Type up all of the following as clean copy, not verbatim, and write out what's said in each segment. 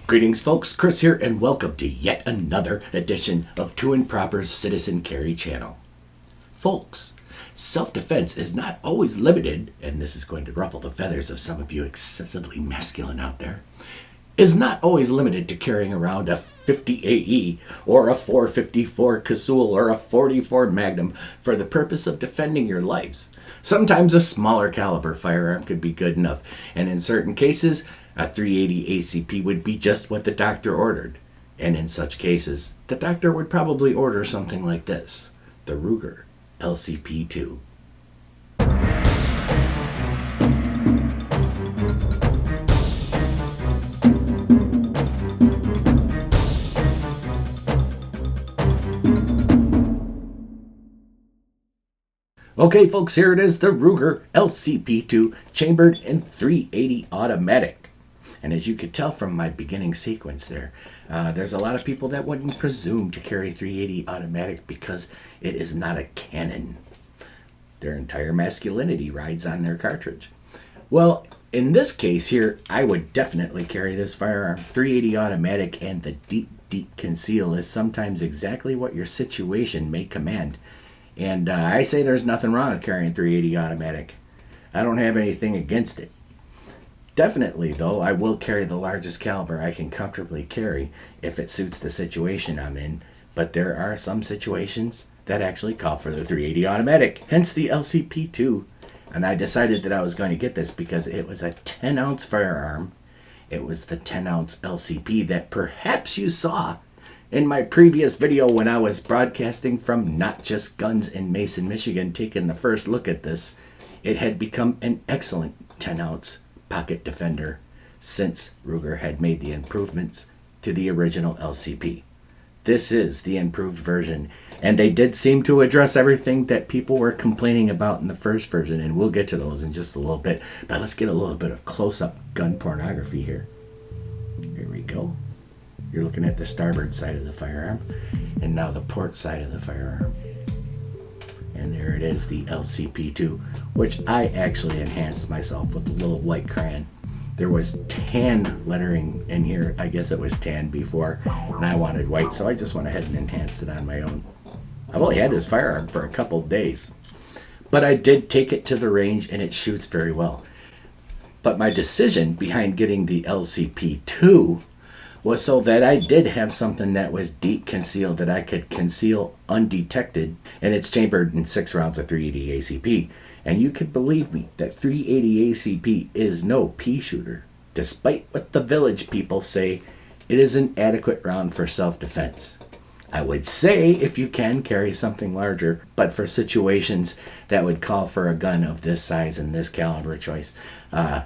Greetings folks, Chris here and welcome to yet another edition of True and Proper's Citizen Carry channel. Folks, self-defense is not always limited, and this is going to ruffle the feathers of some of you excessively masculine out there, is not always limited to carrying around a 50 AE or a 454 Casull or a 44 Magnum for the purpose of defending your lives. Sometimes a smaller caliber firearm could be good enough, and in certain cases, a 380 ACP would be just what the doctor ordered. And in such cases, the doctor would probably order something like this, the Ruger LCP II. Okay folks, here it is, the Ruger LCP II chambered in 380 automatic. And as you could tell from my beginning sequence there's a lot of people that wouldn't presume to carry 380 automatic because it is not a cannon. Their entire masculinity rides on their cartridge. Well, in this case here, I would definitely carry this firearm. 380 automatic and the deep conceal is sometimes exactly what your situation may command. And I say there's nothing wrong with carrying 380 automatic. I don't have anything against it. Definitely, though, I will carry the largest caliber I can comfortably carry if it suits the situation I'm in. But there are some situations that actually call for the 380 automatic, hence the LCP II. And I decided that I was going to get this because it was a 10-ounce firearm. It was the 10-ounce LCP that perhaps you saw in my previous video when I was broadcasting from Not Just Guns in Mason, Michigan, taking the first look at this. It had become an excellent 10-ounce pocket defender since Ruger had made the improvements to the original LCP. This is the improved version, and they did seem to address everything that people were complaining about in the first version, and we'll get to those in just a little bit. But let's get a little bit of close-up gun pornography here. Here we go. You're looking at the starboard side of the firearm, and now the port side of the firearm. And there it is, the LCP II, which I actually enhanced myself with a little white crayon. There was tan lettering in here. I guess it was tan before, and I wanted white, so I just went ahead and enhanced it on my own. I've only had this firearm for a couple of days, but I did take it to the range, and it shoots very well. But my decision behind getting the LCP II was so that I did have something that was deep concealed that I could conceal undetected, and it's chambered in 6 rounds of 380 ACP. And you can believe me that 380 ACP is no pea shooter. Despite what the village people say, it is an adequate round for self-defense. I would say if you can carry something larger, but for situations that would call for a gun of this size and this caliber choice,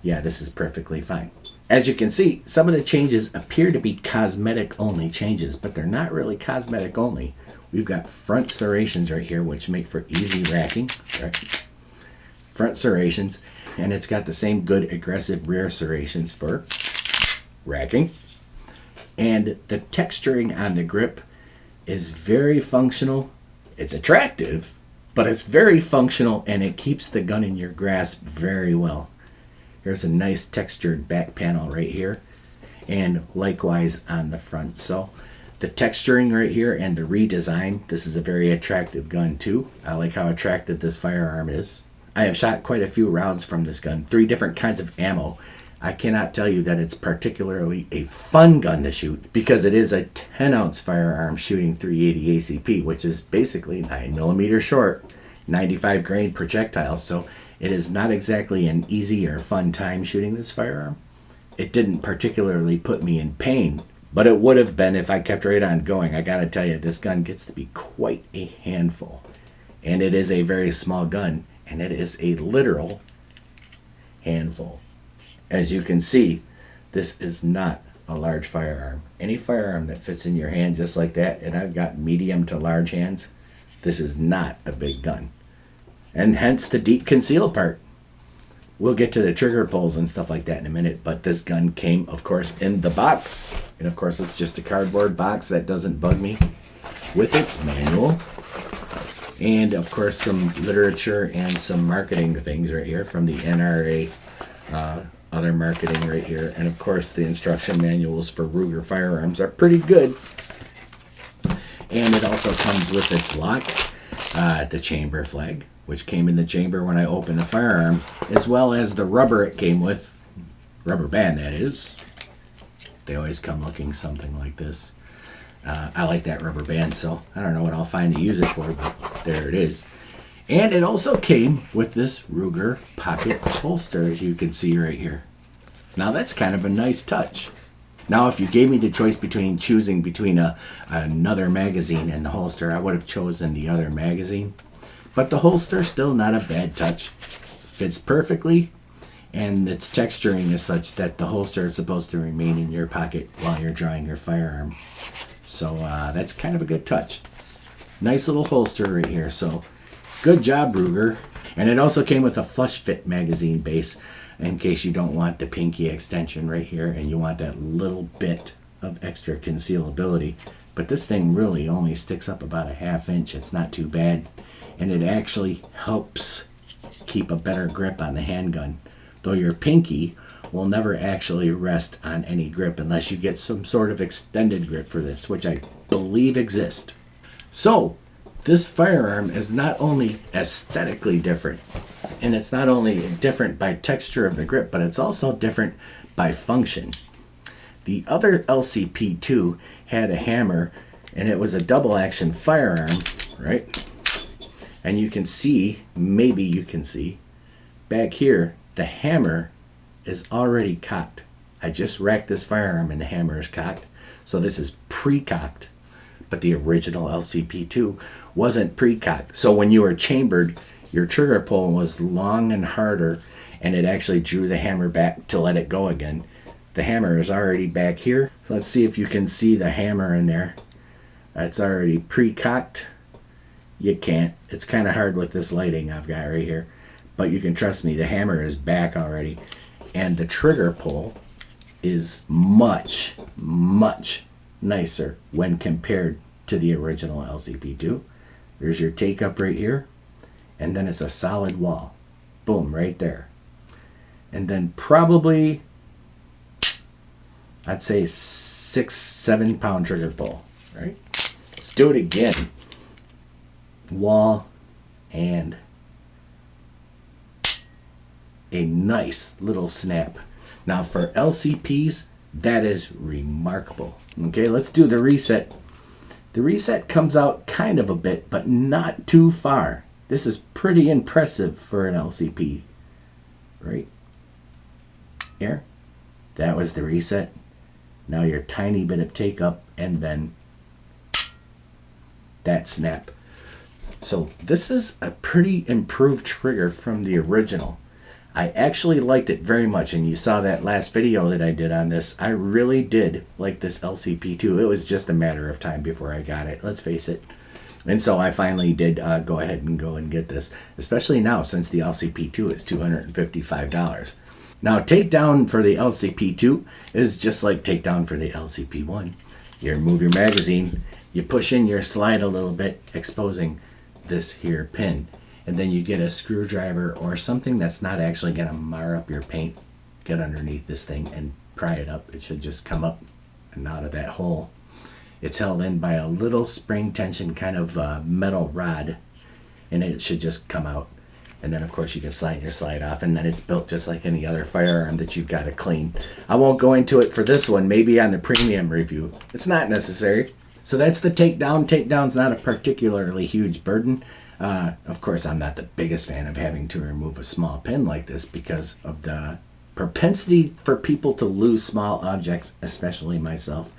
this is perfectly fine. As you can see, some of the changes appear to be cosmetic only changes, but they're not really cosmetic only. We've got front serrations right here, which make for easy racking. Right? Front serrations, and it's got the same good aggressive rear serrations for racking. And the texturing on the grip is very functional. It's attractive, but it's very functional, and it keeps the gun in your grasp very well. Here's a nice textured back panel right here, and likewise on the front. So the texturing right here and the redesign, this is a very attractive gun too. I like how attractive this firearm is. I have shot quite a few rounds from this gun, 3 different kinds of ammo. I cannot tell you that it's particularly a fun gun to shoot because it is a 10-ounce firearm shooting 380 ACP, which is basically 9mm short, 95 grain projectiles. So it is not exactly an easy or fun time shooting this firearm. It didn't particularly put me in pain, but it would have been if I kept right on going. I gotta tell you, this gun gets to be quite a handful. And it is a very small gun, and it is a literal handful. As you can see, this is not a large firearm. Any firearm that fits in your hand just like that, and I've got medium to large hands, this is not a big gun. And hence the deep conceal part. We'll get to the trigger pulls and stuff like that in a minute, but this gun came, of course, in the box. And of course, it's just a cardboard box. That doesn't bug me. With its manual. And of course, some literature and some marketing things right here from the NRA other marketing right here. And of course, the instruction manuals for Ruger firearms are pretty good. And it also comes with its lock, the chamber flag, which came in the chamber when I opened the firearm, as well as the rubber it came with, rubber band that is. They always come looking something like this. I like that rubber band, so I don't know what I'll find to use it for, but there it is. And it also came with this Ruger pocket holster, as you can see right here. Now that's kind of a nice touch. Now if you gave me the choice between choosing between another magazine and the holster, I would have chosen the other magazine. But the holster, still not a bad touch. Fits perfectly, and its texturing is such that the holster is supposed to remain in your pocket while you're drawing your firearm. So that's kind of a good touch. Nice little holster right here, so good job, Ruger. And it also came with a flush fit magazine base in case you don't want the pinky extension right here and you want that little bit of extra concealability. But this thing really only sticks up about a ½ inch. It's not too bad. And it actually helps keep a better grip on the handgun. Though your pinky will never actually rest on any grip unless you get some sort of extended grip for this, which I believe exists. So, this firearm is not only aesthetically different, and it's not only different by texture of the grip, but it's also different by function. The other LCP II had a hammer, and it was a double action firearm, right? And you can see, maybe you can see, back here, the hammer is already cocked. I just racked this firearm and the hammer is cocked. So this is pre-cocked. But the original LCP II wasn't pre-cocked. So when you were chambered, your trigger pull was long and harder, and it actually drew the hammer back to let it go again. The hammer is already back here. So let's see if you can see the hammer in there. It's already pre-cocked. You can't. It's kind of hard with this lighting I've got right here. But you can trust me, the hammer is back already. And the trigger pull is much, much nicer when compared to the original LCP II. There's your take up right here. And then it's a solid wall. Boom, right there. And then probably, I'd say 6-7 pound trigger pull, right? Let's do it again. Wall and a nice little snap. Now for LCPs, that is remarkable. Okay, let's do the reset. The reset comes out kind of a bit, but not too far. This is pretty impressive for an LCP. Right here. That was the reset. Now your tiny bit of take up, and then that snap. So this is a pretty improved trigger from the original. I actually liked it very much, and you saw that last video that I did on this. I really did like this LCP II. It was just a matter of time before I got it, let's face it. And so I finally did go ahead and go and get this, especially now since the LCP II is $255. Now, Takedown for the LCP II is just like Takedown for the LCP I. You remove your magazine, you push in your slide a little bit, exposing this here pin. And then you get a screwdriver or something that's not actually going to mar up your paint. Get underneath this thing and pry it up. It should just come up and out of that hole. It's held in by a little spring tension kind of metal rod, and it should just come out. And then of course you can slide your slide off, and then it's built just like any other firearm that you've got to clean. I won't go into it for this one, maybe on the premium review. It's not necessary. So that's the Takedown. Takedown's not a particularly huge burden. Of course, I'm not the biggest fan of having to remove a small pin like this because of the propensity for people to lose small objects, especially myself.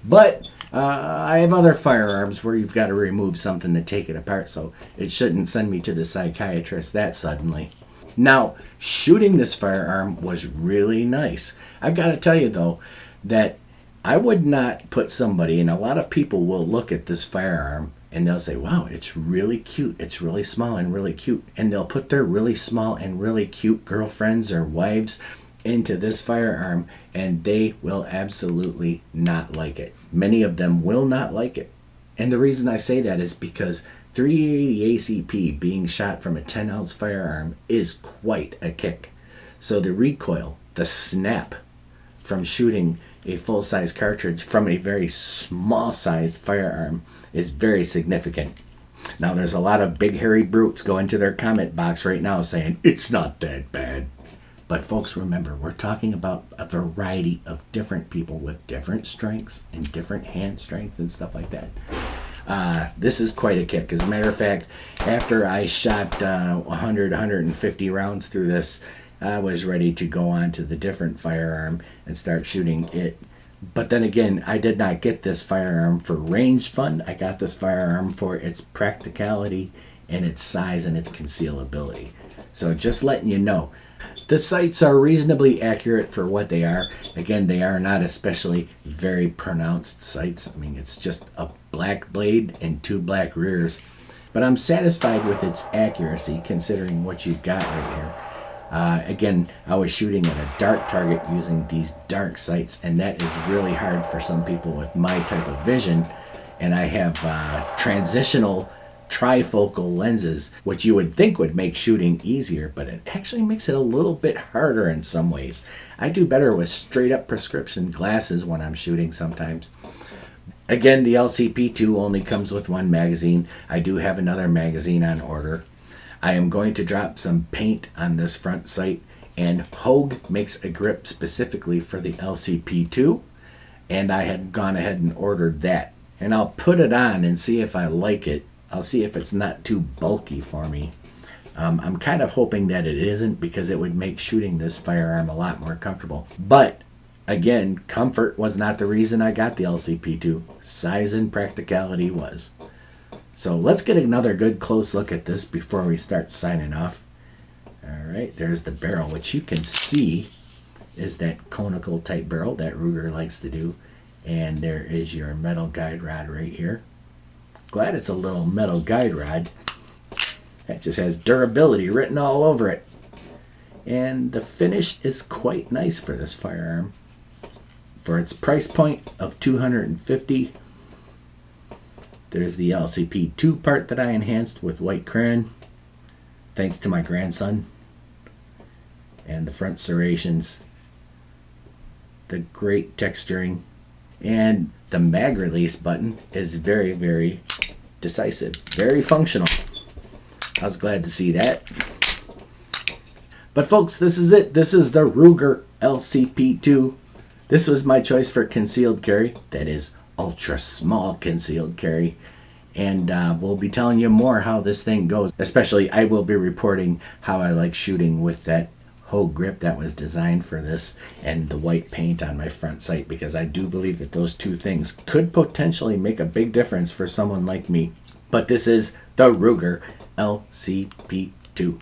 But I have other firearms where you've got to remove something to take it apart, so it shouldn't send me to the psychiatrist that suddenly. Now, shooting this firearm was really nice. I've got to tell you, though, that I would not put somebody, and a lot of people will look at this firearm and they'll say, wow, it's really cute. It's really small and really cute. And they'll put their really small and really cute girlfriends or wives into this firearm, and they will absolutely not like it. Many of them will not like it. And the reason I say that is because 380 ACP being shot from a 10-ounce firearm is quite a kick. So the recoil the snap from shooting a full-size cartridge from a very small-sized firearm is very significant. Now, there's a lot of big hairy brutes going to their comment box right now saying, it's not that bad. But folks, remember, we're talking about a variety of different people with different strengths and different hand strength and stuff like that. This is quite a kick. As a matter of fact, after I shot 100, 150 rounds through this, I was ready to go on to the different firearm and start shooting it. But then again, I did not get this firearm for range fun. I got this firearm for its practicality and its size and its concealability. So just letting you know, the sights are reasonably accurate for what they are. Again, they are not especially very pronounced sights. I mean, it's just a black blade and two black rears. But I'm satisfied with its accuracy considering what you've got right here. Again, I was shooting at a dark target using these dark sights, and that is really hard for some people with my type of vision. And I have transitional trifocal lenses, which you would think would make shooting easier, but it actually makes it a little bit harder in some ways. I do better with straight up prescription glasses when I'm shooting sometimes. Again, the LCP II only comes with one magazine. I do have another magazine on order. I am going to drop some paint on this front sight, and Hogue makes a grip specifically for the LCP II, and I had gone ahead and ordered that. And I'll put it on and see if I like it. I'll see if it's not too bulky for me. I'm kind of hoping that it isn't, because it would make shooting this firearm a lot more comfortable. But again, comfort was not the reason I got the LCP II. Size and practicality was. So let's get another good close look at this before we start signing off. All right, there's the barrel, which you can see is that conical type barrel that Ruger likes to do. And there is your metal guide rod right here. Glad it's a little metal guide rod. That just has durability written all over it. And the finish is quite nice for this firearm. For its price point of $250, there's the LCP II part that I enhanced with white crayon, thanks to my grandson. And the front serrations, the great texturing, and the mag release button is very, very decisive, very functional. I was glad to see that. But folks, this is it. This is the Ruger LCP II. This was my choice for concealed carry. That is ultra small concealed carry. And we'll be telling you more how this thing goes. Especially, I will be reporting how I like shooting with that Hogue grip that was designed for this, and the white paint on my front sight, because I do believe that those two things could potentially make a big difference for someone like me. But this is the Ruger LCP II.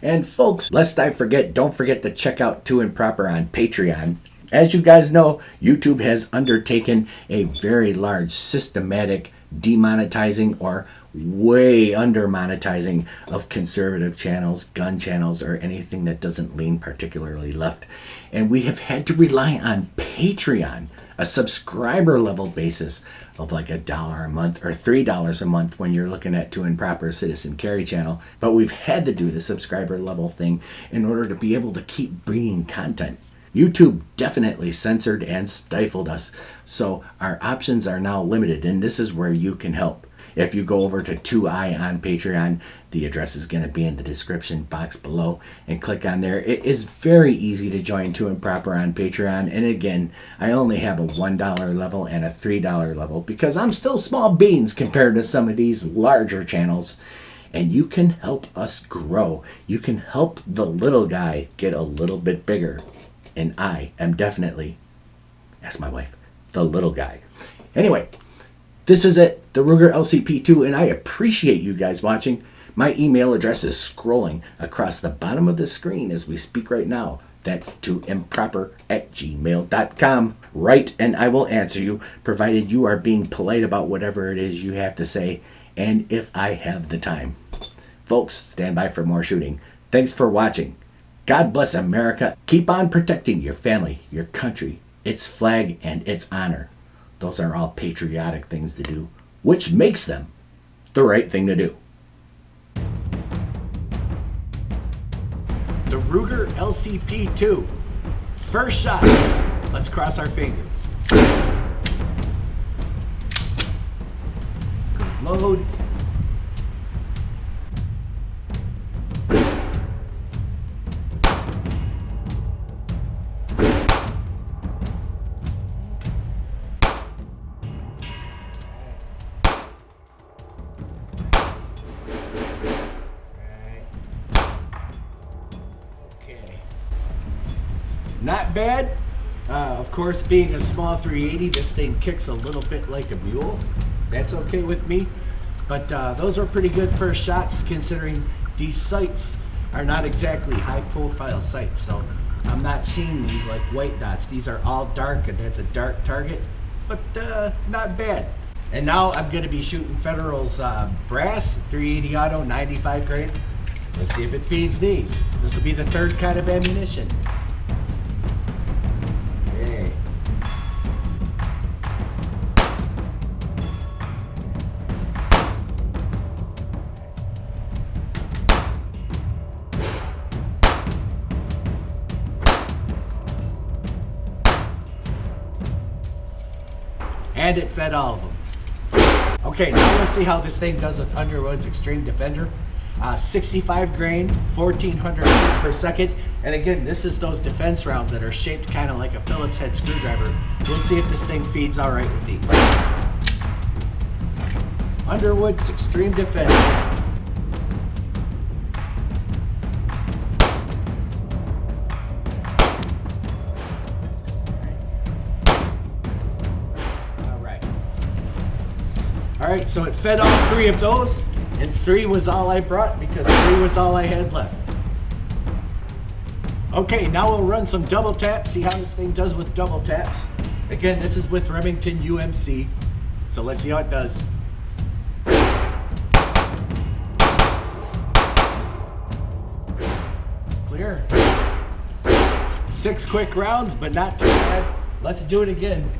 And folks, lest I forget, don't forget to check out Too Improper on Patreon. As you guys know, YouTube has undertaken a very large systematic demonetizing or way under monetizing of conservative channels, gun channels, or anything that doesn't lean particularly left. And we have had to rely on Patreon, a subscriber level basis of like $1 a month or $3 a month when you're looking at Too Improper Citizen Carry channel. But we've had to do the subscriber level thing in order to be able to keep bringing content. YouTube definitely censored and stifled us, so our options are now limited, and this is where you can help. If you go over to 2i on Patreon, the address is going to be in the description box below, and click on there. It is very easy to join Too Improper on Patreon, and again, I only have a $1 level and a $3 level because I'm still small beans compared to some of these larger channels. And you can help us grow. You can help the little guy get a little bit bigger. And I am definitely, ask my wife, the little guy. Anyway, this is it, the Ruger LCP II, and I appreciate you guys watching. My email address is scrolling across the bottom of the screen as we speak right now. That's tooimproper@gmail.com. Write and I will answer you, provided you are being polite about whatever it is you have to say, and if I have the time. Folks, stand by for more shooting. Thanks for watching. God bless America. Keep on protecting your family, your country, its flag, and its honor. Those are all patriotic things to do, which makes them the right thing to do. the Ruger LCP II. First shot. Let's cross our fingers. Good load. Not bad. Of course, being a small 380, this thing kicks a little bit like a mule. That's okay with me. But those are pretty good first shots, considering these sights are not exactly high-profile sights. So I'm not seeing these like white dots. These are all dark, and that's a dark target. But not bad. And now I'm going to be shooting Federal's brass 380 auto 95 grain. Let's see if it feeds these. This will be the third kind of ammunition. And it fed all of them. Okay, now let's see how this thing does with Underwood's Extreme Defender. 65 grain, 1400 feet per second. And again, this is those defense rounds that are shaped kind of like a Phillips head screwdriver. We'll see if this thing feeds all right with these. Underwood's Extreme Defender. All right, so it fed all three of those, and 3 was all I brought because 3 was all I had left. Okay, now we'll run some double taps, see how this thing does with double taps. Again, this is with Remington UMC, so let's see how it does. Clear. 6 quick rounds, but not too bad. Let's do it again.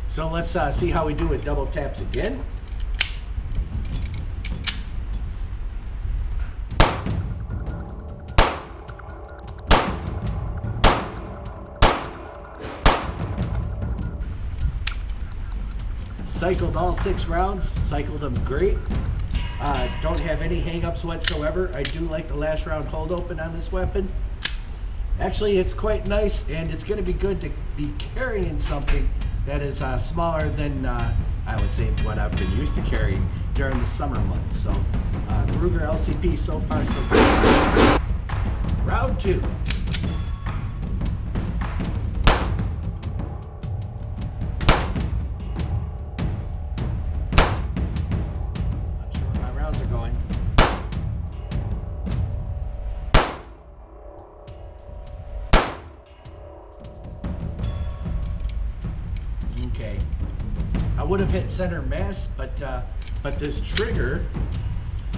So let's see how we do with double taps again. Cycled all 6 rounds, cycled them great. Don't have any hang-ups whatsoever. I do like the last round hold open on this weapon. Actually, it's quite nice, and it's going to be good to be carrying something that is smaller than I would say what I've been used to carrying during the summer months. So the Ruger LCP, so far so good. Round 2. Not sure where my rounds are going. Okay, I would have hit center mass, but this trigger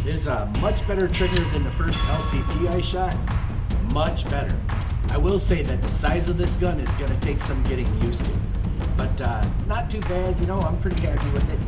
is a much better trigger than the first LCP I shot. Much better. I will say that the size of this gun is going to take some getting used to, but not too bad. You know, I'm pretty happy with it.